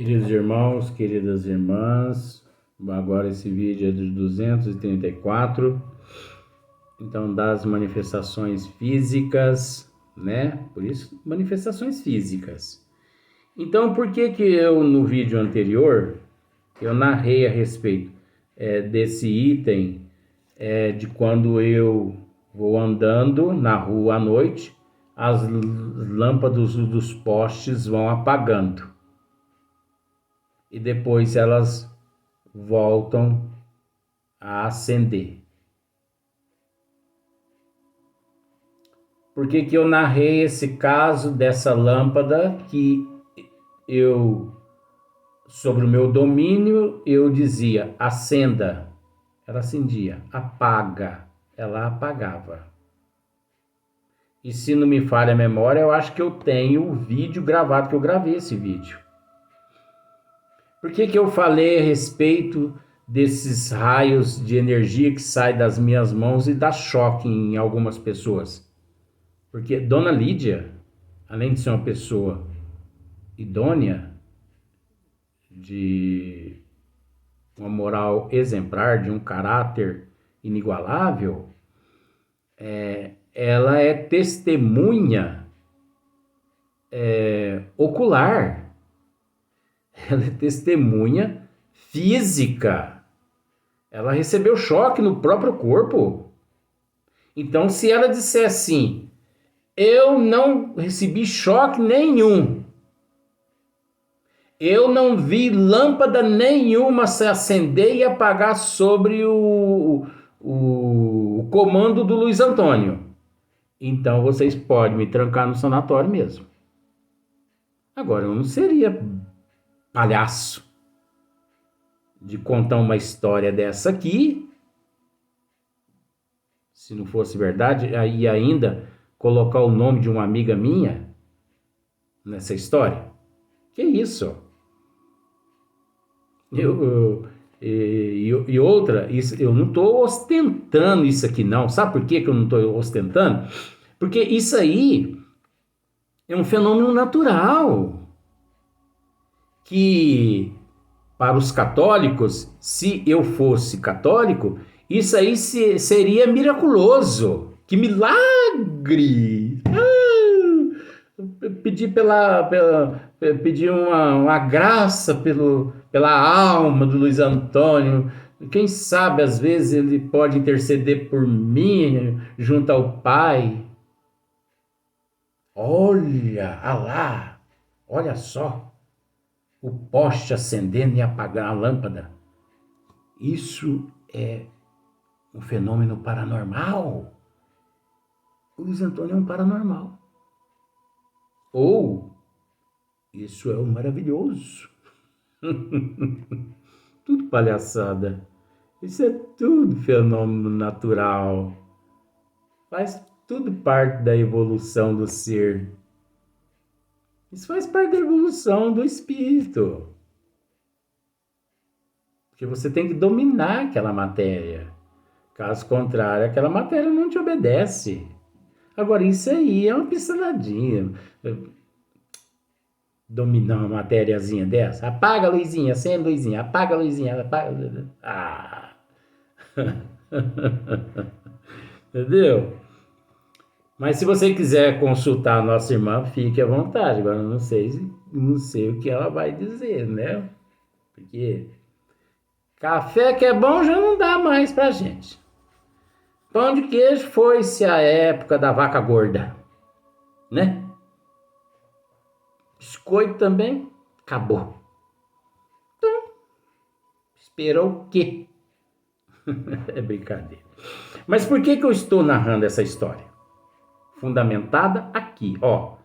Queridos irmãos, queridas irmãs, agora esse vídeo é de 234, então das manifestações físicas, né? Por isso, manifestações físicas. Então, por que que eu no vídeo anterior, eu narrei a respeito desse item de quando eu vou andando na rua à noite, as lâmpadas dos postes vão apagando. E depois elas voltam a acender. Por que que eu narrei esse caso dessa lâmpada que eu, sobre o meu domínio, eu dizia acenda, ela acendia, apaga, ela apagava. E se não me falha a memória, eu acho que eu tenho o vídeo gravado, que eu gravei esse vídeo. Por que que eu falei a respeito desses raios de energia que saem das minhas mãos e dá choque em algumas pessoas? Porque Dona Lídia, além de ser uma pessoa idônea, de uma moral exemplar, de um caráter inigualável, ela é testemunha ocular, ela é testemunha física. Ela recebeu choque no próprio corpo. Então, se ela disser assim, eu não recebi choque nenhum, eu não vi lâmpada nenhuma se acender e apagar sobre o comando do Luiz Antônio, então vocês podem me trancar no sanatório mesmo. Agora, eu não seria palhaço de contar uma história dessa aqui, se não fosse verdade, e ainda colocar o nome de uma amiga minha nessa história. Que isso? E outra, isso, eu não estou ostentando isso aqui não. Sabe por que eu não estou ostentando? Porque isso aí é um fenômeno natural. Que para os católicos, se eu fosse católico, isso aí seria miraculoso. Que milagre! Pedir uma graça pela alma do Luiz Antônio. Quem sabe às vezes ele pode interceder por mim junto ao Pai. Olha, Alá, olha só, o poste acendendo e apagando a lâmpada. Isso é um fenômeno paranormal. O Luiz Antônio é um paranormal. Ou isso é um maravilhoso. Tudo palhaçada. Isso é tudo fenômeno natural. Faz tudo parte da evolução do ser. Isso faz parte da evolução do espírito. Porque você tem que dominar aquela matéria. Caso contrário, aquela matéria não te obedece. Agora, isso aí é uma pinceladinha. Dominar uma matériazinha dessa. Apaga a luzinha, acende a luzinha, apaga a luzinha, apaga. Ah! Entendeu? Mas se você quiser consultar a nossa irmã, fique à vontade. Agora, eu não sei o que ela vai dizer, né? Porque café que é bom já não dá mais pra gente. Pão de queijo foi-se a época da vaca gorda, né? Biscoito também acabou. Então, esperou o quê? É brincadeira. Mas por que eu estou narrando essa história? Fundamentada aqui, ó.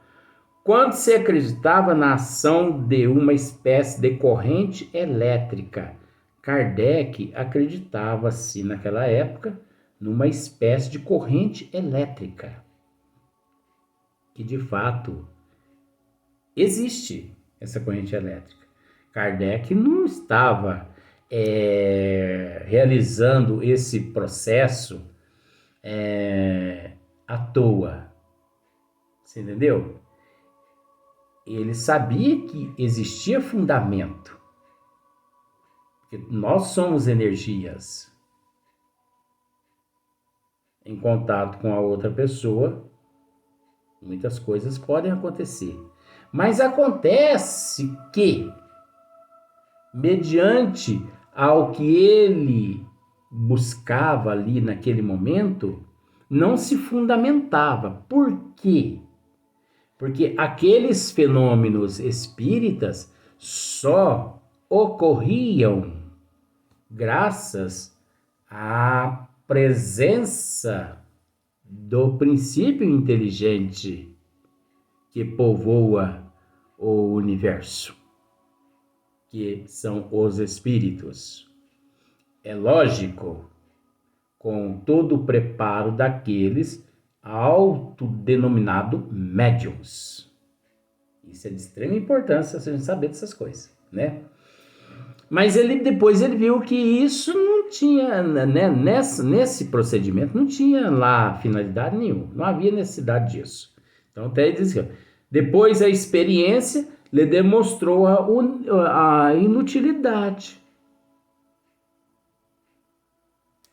Quando se acreditava na ação de uma espécie de corrente elétrica, Kardec acreditava-se naquela época numa espécie de corrente elétrica, que de fato existe essa corrente elétrica. Kardec não estava realizando esse processo à toa. Você entendeu? ele sabia que existia fundamento, porque nós somos energias. Em contato com a outra pessoa, muitas coisas podem acontecer. Mas acontece que, mediante ao que ele buscava ali naquele momento, não se fundamentava. Por quê? Porque aqueles fenômenos espíritas só ocorriam graças à presença do princípio inteligente que povoa o universo, que são os espíritos. É lógico, com todo o preparo daqueles autodenominado médiums. Isso é de extrema importância a gente saber dessas coisas, né? Mas depois ele viu que isso não tinha, né, nesse procedimento, não tinha lá finalidade nenhuma, não havia necessidade disso. Então até ele diz que depois a experiência lhe demonstrou a inutilidade.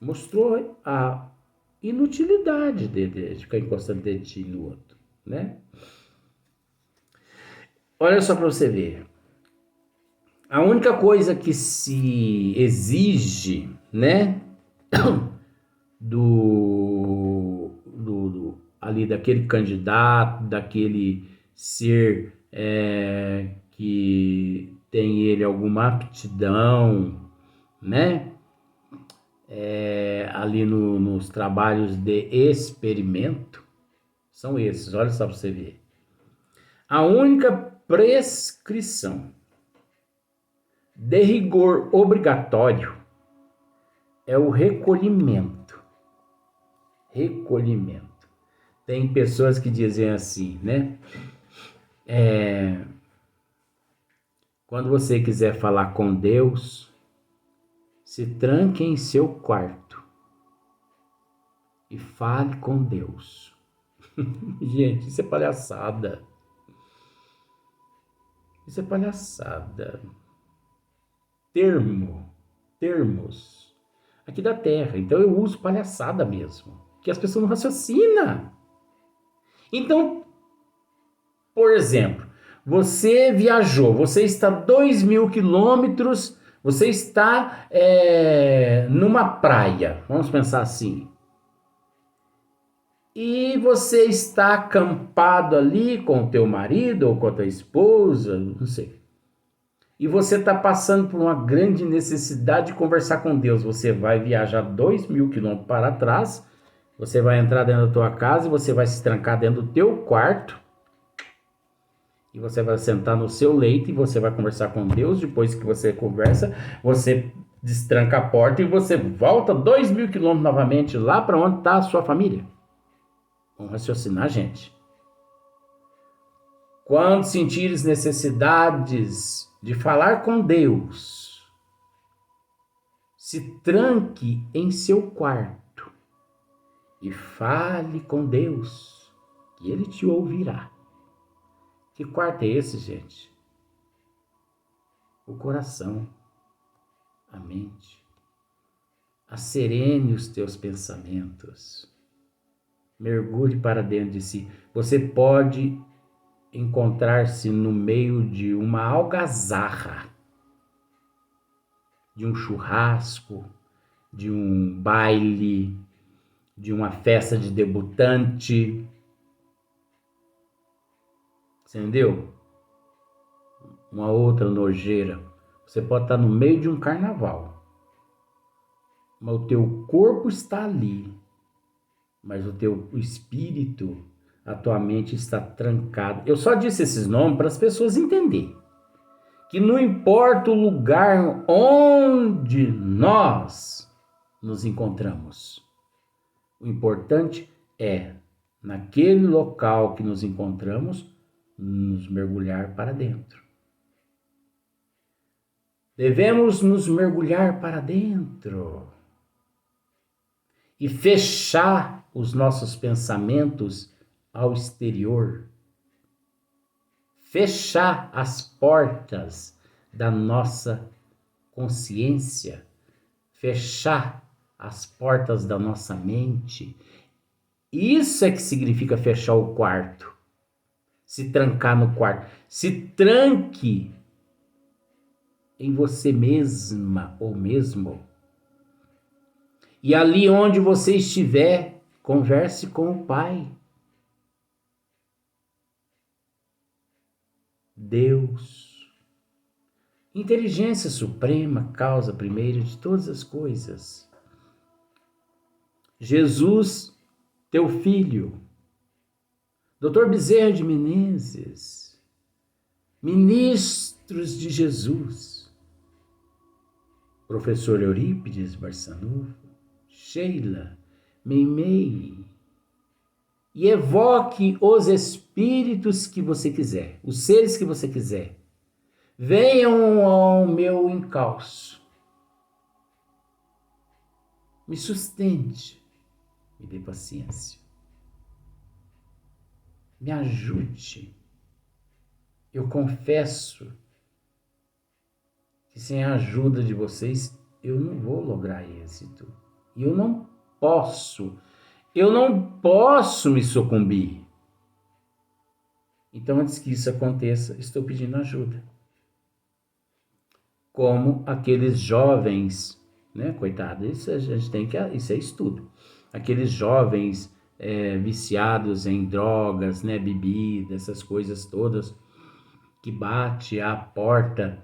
Mostrou a inutilidade de ficar encostando o dedinho no outro, né? Olha só para você ver. A única coisa que se exige, né, ali daquele candidato, daquele ser que tem ele alguma aptidão, né, ali nos trabalhos de experimento, são esses, olha só para você ver. A única prescrição de rigor obrigatório é o recolhimento. Recolhimento. Tem pessoas que dizem assim, né? Quando você quiser falar com Deus, se tranque em seu quarto e fale com Deus. Gente, isso é palhaçada. Isso é palhaçada. Termos aqui da Terra. Então eu uso palhaçada mesmo, que as pessoas não raciocinam. Então, por exemplo, você viajou, você está 2.000 quilômetros, você está numa praia, vamos pensar assim, e você está acampado ali com o teu marido ou com a tua esposa, não sei. E você está passando por uma grande necessidade de conversar com Deus. Você vai viajar 2.000 quilômetros para trás, você vai entrar dentro da tua casa e você vai se trancar dentro do teu quarto e você vai sentar no seu leito e você vai conversar com Deus. Depois que você conversa, você destranca a porta e você volta 2.000 quilômetros novamente lá para onde está a sua família. Vamos raciocinar, gente. Quando sentires necessidades de falar com Deus, se tranque em seu quarto e fale com Deus, que Ele te ouvirá. Que quarto é esse, gente? O coração, a mente. Acerene os teus pensamentos. Mergulhe para dentro de si. Você pode encontrar-se no meio de uma algazarra, de um churrasco, de um baile, de uma festa de debutante. Entendeu? Uma outra nojeira. Você pode estar no meio de um carnaval, mas o teu corpo está ali, mas o teu espírito, a tua mente está trancada. Eu só disse esses nomes para as pessoas entenderem que não importa o lugar onde nós nos encontramos, o importante é, naquele local que nos encontramos, nos mergulhar para dentro. Devemos nos mergulhar para dentro e fechar os nossos pensamentos ao exterior. fechar as portas da nossa consciência, fechar as portas da nossa mente. Isso é que significa fechar o quarto, se trancar no quarto. Se tranque em você mesma ou mesmo. E ali onde você estiver, converse com o Pai. Deus. Inteligência suprema, causa primeira de todas as coisas. Jesus, teu filho. Dr. Bezerra de Menezes. Ministros de Jesus. Professor Eurípides Barçanufo. Sheila, Meimei. E evoque os espíritos que você quiser, os seres que você quiser. Venham ao meu encalço. Me sustente. Me dê paciência. Me ajude. Eu confesso que sem a ajuda de vocês eu não vou lograr êxito. E eu não posso me sucumbir. Então, antes que isso aconteça, estou pedindo ajuda. Como aqueles jovens, né? Coitado, isso a gente tem que, isso é estudo. Aqueles jovens viciados em drogas, né? Bebida, essas coisas todas, que bate a porta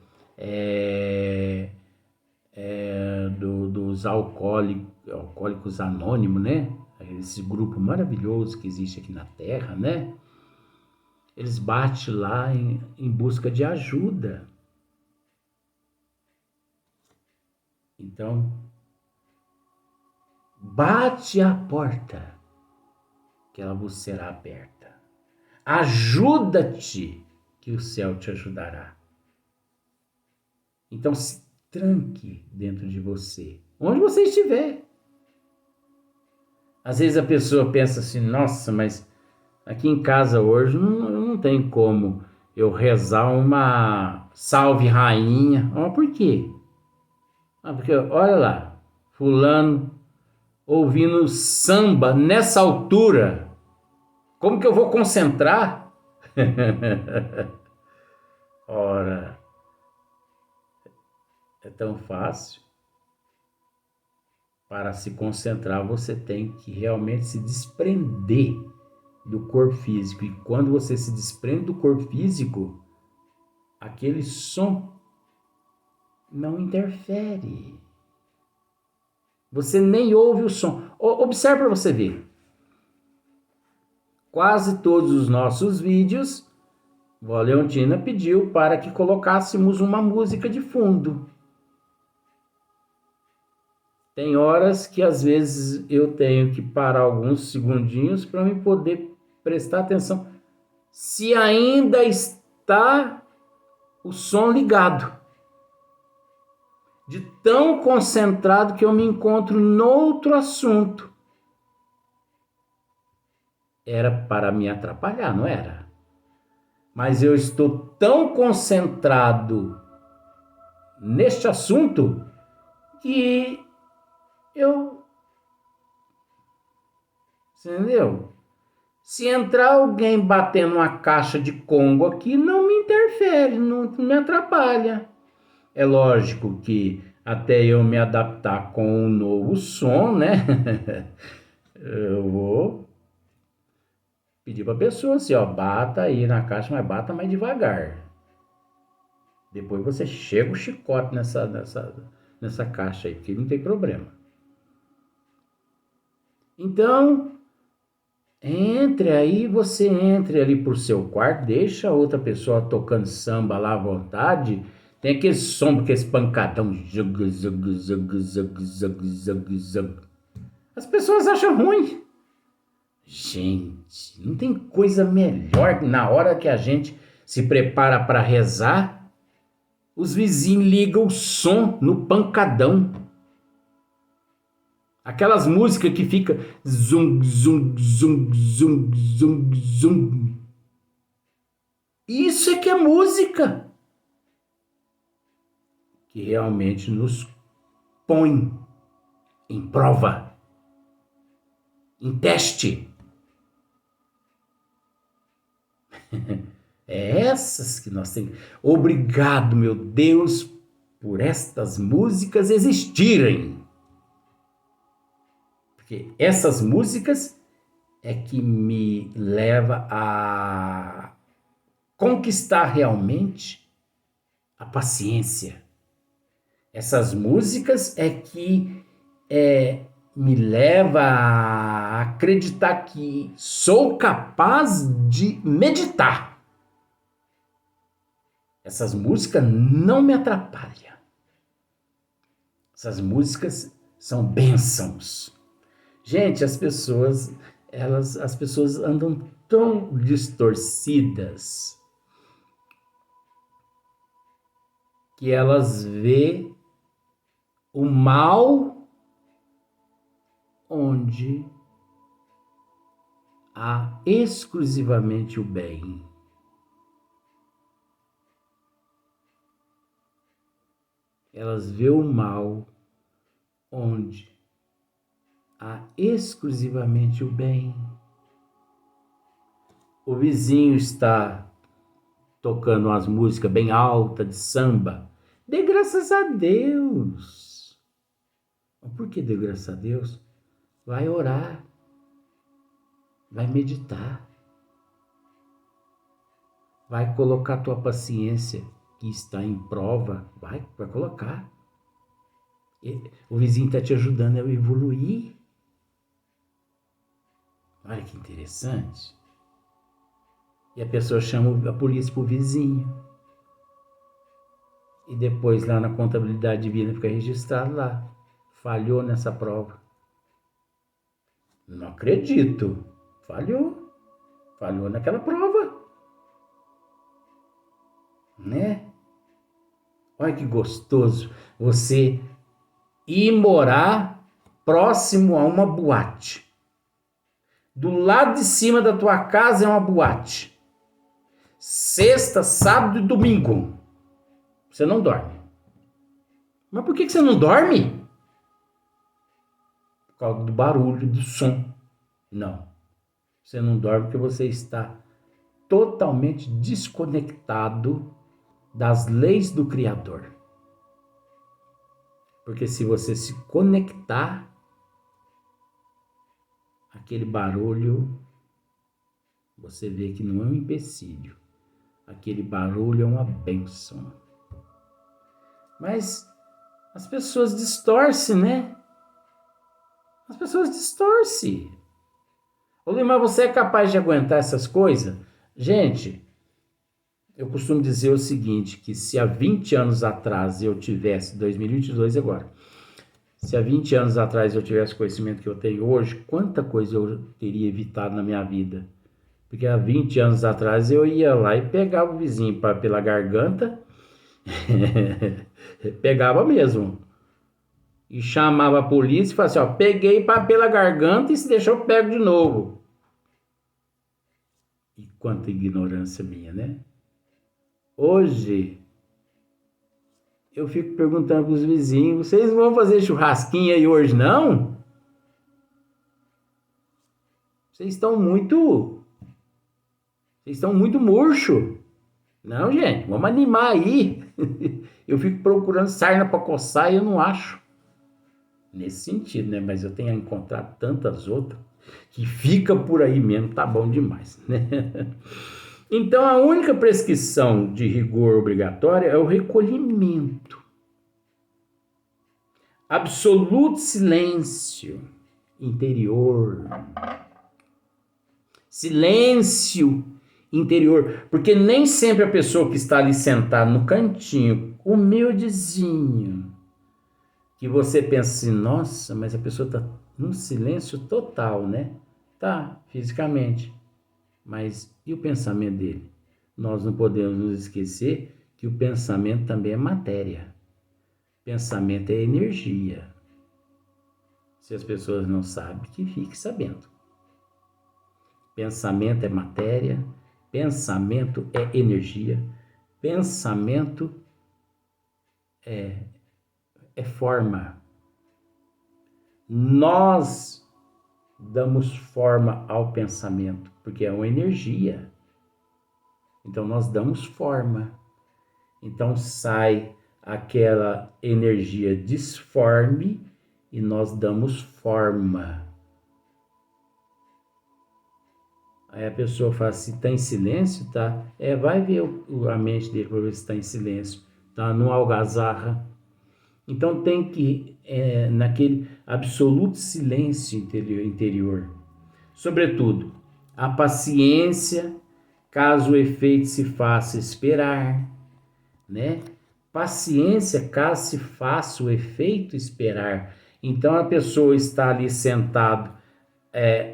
dos alcoólicos anônimos, né? Esse grupo maravilhoso que existe aqui na Terra, né? Eles batem lá em busca de ajuda. Então, bate a porta, que ela vos será aberta. Ajuda-te, que o céu te ajudará. Então, se tranque dentro de você, onde você estiver. Às vezes a pessoa pensa assim, nossa, mas aqui em casa hoje não tem como eu rezar uma salve rainha. Por quê? Porque olha lá, fulano ouvindo samba nessa altura, como que eu vou concentrar? Ora, é tão fácil. Para se concentrar, você tem que realmente se desprender do corpo físico. E quando você se desprende do corpo físico, aquele som não interfere. Você nem ouve o som. Observe para você ver. Quase todos os nossos vídeos, a Leontina pediu para que colocássemos uma música de fundo. Tem horas que às vezes eu tenho que parar alguns segundinhos para me poder prestar atenção se ainda está o som ligado. De tão concentrado que eu me encontro noutro assunto. Era para me atrapalhar, não era? Mas eu estou tão concentrado neste assunto que entendeu? Se entrar alguém batendo uma caixa de Congo aqui, não me interfere, não me atrapalha. É lógico que até eu me adaptar com um novo som, né? Eu vou pedir para a pessoa assim, bata aí na caixa, mas bata mais devagar. Depois você chega o chicote nessa caixa aí, que não tem problema. Então, você entre ali por seu quarto, deixa a outra pessoa tocando samba lá à vontade. Tem aquele som, aquele pancadão. As pessoas acham ruim. Gente, não tem coisa melhor na hora que a gente se prepara para rezar, os vizinhos ligam o som no pancadão. Aquelas músicas que fica zum, zum, zum, zum, zum, zum. Isso é que é música, que realmente nos põe em prova, em teste. É essas que nós temos. Obrigado, meu Deus, por estas músicas existirem. Porque essas músicas é que me leva a conquistar realmente a paciência. Essas músicas é que me leva a acreditar que sou capaz de meditar. Essas músicas não me atrapalham. Essas músicas são bênçãos. Gente, as pessoas andam tão distorcidas que elas vê o mal onde há exclusivamente o bem. Elas vê o mal onde há exclusivamente o bem. O vizinho está tocando umas músicas bem altas de samba. Dê graças a Deus. Por que dê graças a Deus? Vai orar. Vai meditar. Vai colocar tua paciência que está em prova. Vai colocar. O vizinho está te ajudando a evoluir. Olha que interessante. E a pessoa chama a polícia pro vizinho. E depois lá na contabilidade divina fica registrado lá. Falhou nessa prova. Não acredito. Falhou. Falhou naquela prova. Né? Olha que gostoso você ir morar próximo a uma boate. Do lado de cima da tua casa é uma boate. Sexta, sábado e domingo. Você não dorme. Mas por que você não dorme? Por causa do barulho, do som. Não. Você não dorme porque você está totalmente desconectado das leis do Criador. Porque se você se conectar, aquele barulho, você vê que não é um empecilho. Aquele barulho é uma bênção. Mas as pessoas distorcem, né? As pessoas distorcem. Ô, mas você é capaz de aguentar essas coisas? Gente, eu costumo dizer o seguinte, que se há 20 anos atrás eu tivesse, 2022 agora, se há 20 anos atrás eu tivesse o conhecimento que eu tenho hoje, quanta coisa eu teria evitado na minha vida? Porque há 20 anos atrás eu ia lá e pegava o vizinho pela garganta, pegava mesmo, e chamava a polícia e falava assim, ó, peguei pela garganta e se deixou eu pego de novo. E quanta ignorância minha, né? Hoje, eu fico perguntando para os vizinhos, vocês vão fazer churrasquinho aí hoje não? Vocês estão muito murcho. Não, gente, vamos animar aí. Eu fico procurando sarna para coçar e eu não acho. Nesse sentido, né? Mas eu tenho encontrado tantas outras que fica por aí mesmo, tá bom demais, né? Então, a única prescrição de rigor obrigatória é o recolhimento. Absoluto silêncio interior. Silêncio interior. Porque nem sempre a pessoa que está ali sentada no cantinho, humildezinho, que você pensa assim, nossa, mas a pessoa está num silêncio total, né? Tá, fisicamente. Mas e o pensamento dele? Nós não podemos nos esquecer que o pensamento também é matéria. Pensamento é energia. Se as pessoas não sabem, que fique sabendo. Pensamento é matéria, Pensamento é energia. Pensamento é forma. Nós damos forma ao pensamento, porque é uma energia. Então nós damos forma. Então sai aquela energia disforme e nós damos forma. Aí a pessoa fala, se está em silêncio, tá? Vai ver a mente dele para ver se está em silêncio. Tá no algazarra. Então tem que, naquele absoluto silêncio interior. Sobretudo, a paciência, caso o efeito se faça esperar, né? Paciência, caso se faça o efeito esperar. Então a pessoa está ali sentado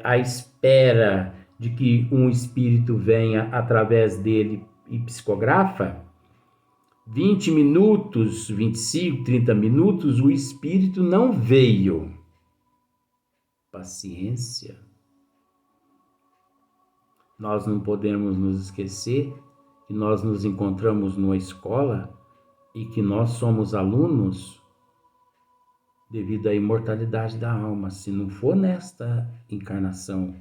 à espera de que um espírito venha através dele e psicografa. 20 minutos, 25, 30 minutos, o espírito não veio. Paciência. Nós não podemos nos esquecer que nós nos encontramos numa escola e que nós somos alunos devido à imortalidade da alma. Se não for nesta reencarnação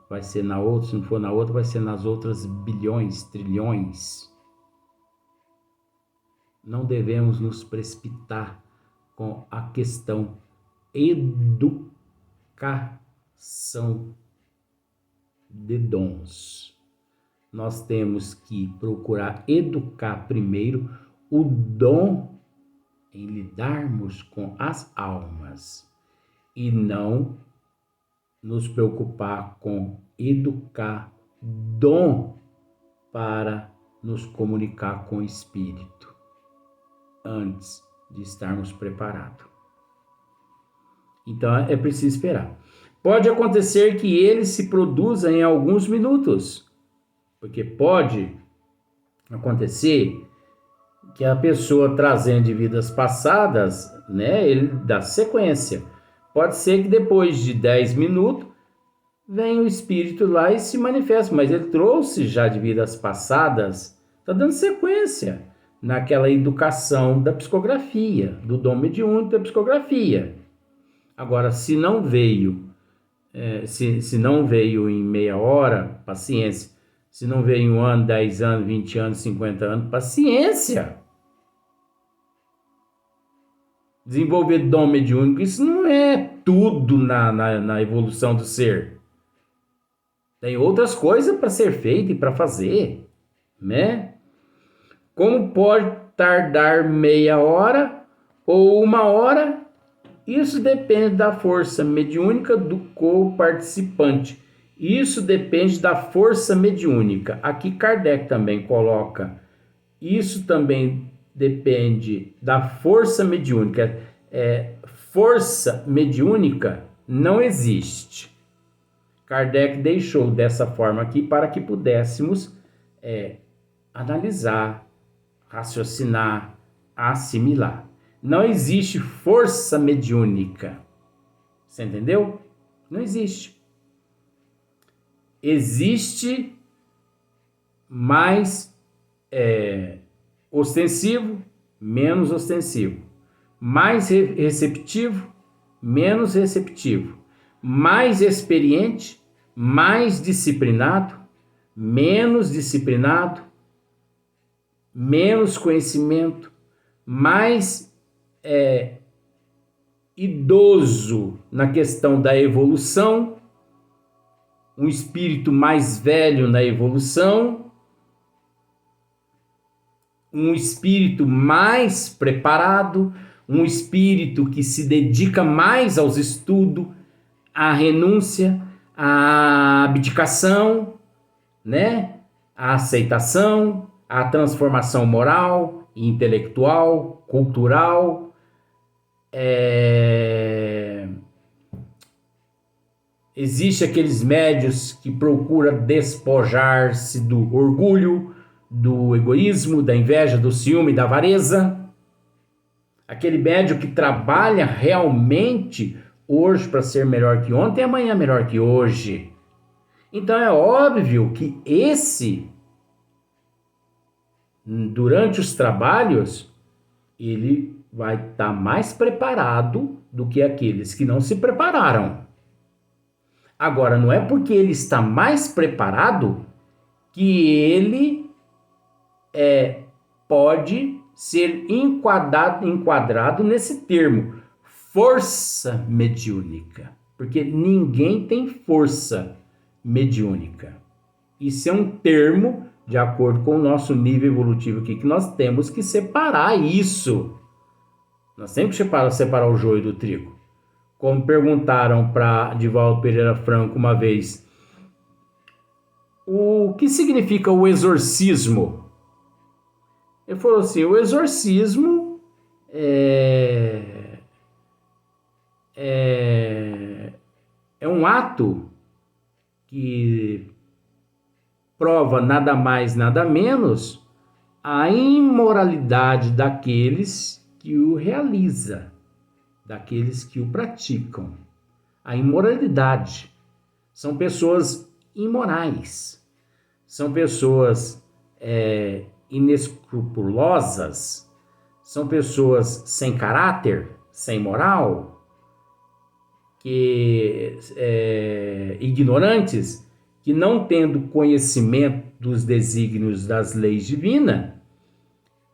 vai ser na outra, se não for na outra, vai ser nas outras bilhões, trilhões. Não devemos nos precipitar com a questão educação de dons. Nós temos que procurar educar primeiro o dom em lidarmos com as almas e não nos preocupar com educar dom para nos comunicar com o espírito antes de estarmos preparados. Então é preciso esperar. Pode acontecer que ele se produza em alguns minutos, porque pode acontecer que a pessoa trazendo de vidas passadas, né, ele dá sequência. Pode ser que depois de 10 minutos venha o espírito lá e se manifeste, mas ele trouxe já de vidas passadas, está dando sequência naquela educação da psicografia, do dom mediúnico da psicografia. Agora, se não veio, se não veio em meia hora, paciência. Se não veio em 1 ano, 10 anos, 20 anos, 50 anos, paciência. Desenvolver dom mediúnico, isso não é tudo na evolução do ser. Tem outras coisas para ser feito e para fazer, né? Como pode tardar meia hora ou 1 hora? Isso depende da força mediúnica do co-participante. Isso depende da força mediúnica. Aqui Kardec também coloca. Isso também depende da força mediúnica. Força mediúnica não existe. Kardec deixou dessa forma aqui para que pudéssemos analisar, raciocinar, assimilar. Não existe força mediúnica. Você entendeu? Não existe. Existe mais ostensivo, menos ostensivo. Mais receptivo, menos receptivo. Mais experiente, mais disciplinado, menos disciplinado, menos conhecimento, mais idoso na questão da evolução, um espírito mais velho na evolução, um espírito mais preparado, um espírito que se dedica mais aos estudos, à renúncia, à abdicação, né? À aceitação, à transformação moral, intelectual, cultural. Existe aqueles médios que procuram despojar-se do orgulho, do egoísmo, da inveja, do ciúme, da avareza. Aquele médio que trabalha realmente hoje para ser melhor que ontem e amanhã melhor que hoje. Então é óbvio que durante os trabalhos, ele vai estar mais preparado do que aqueles que não se prepararam. Agora, não é porque ele está mais preparado que ele pode ser enquadrado nesse termo, força mediúnica. Porque ninguém tem força mediúnica. Isso é um termo de acordo com o nosso nível evolutivo aqui, que nós temos que separar isso. Nós temos que separar o joio do trigo. Como perguntaram para Divaldo Pereira Franco uma vez, o que significa o exorcismo? Ele falou assim, o exorcismo é um ato que prova nada mais, nada menos a imoralidade daqueles que o realiza, daqueles que o praticam. A imoralidade. São pessoas imorais. São pessoas inescrupulosas. São pessoas sem caráter, sem moral, ignorantes, que não tendo conhecimento dos desígnios das leis divinas,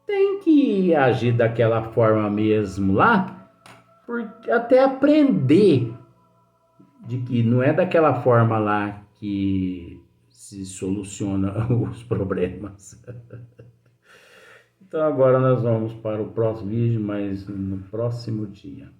tem que agir daquela forma mesmo lá, até aprender de que não é daquela forma lá que se soluciona os problemas. Então agora nós vamos para o próximo vídeo, mas no próximo dia.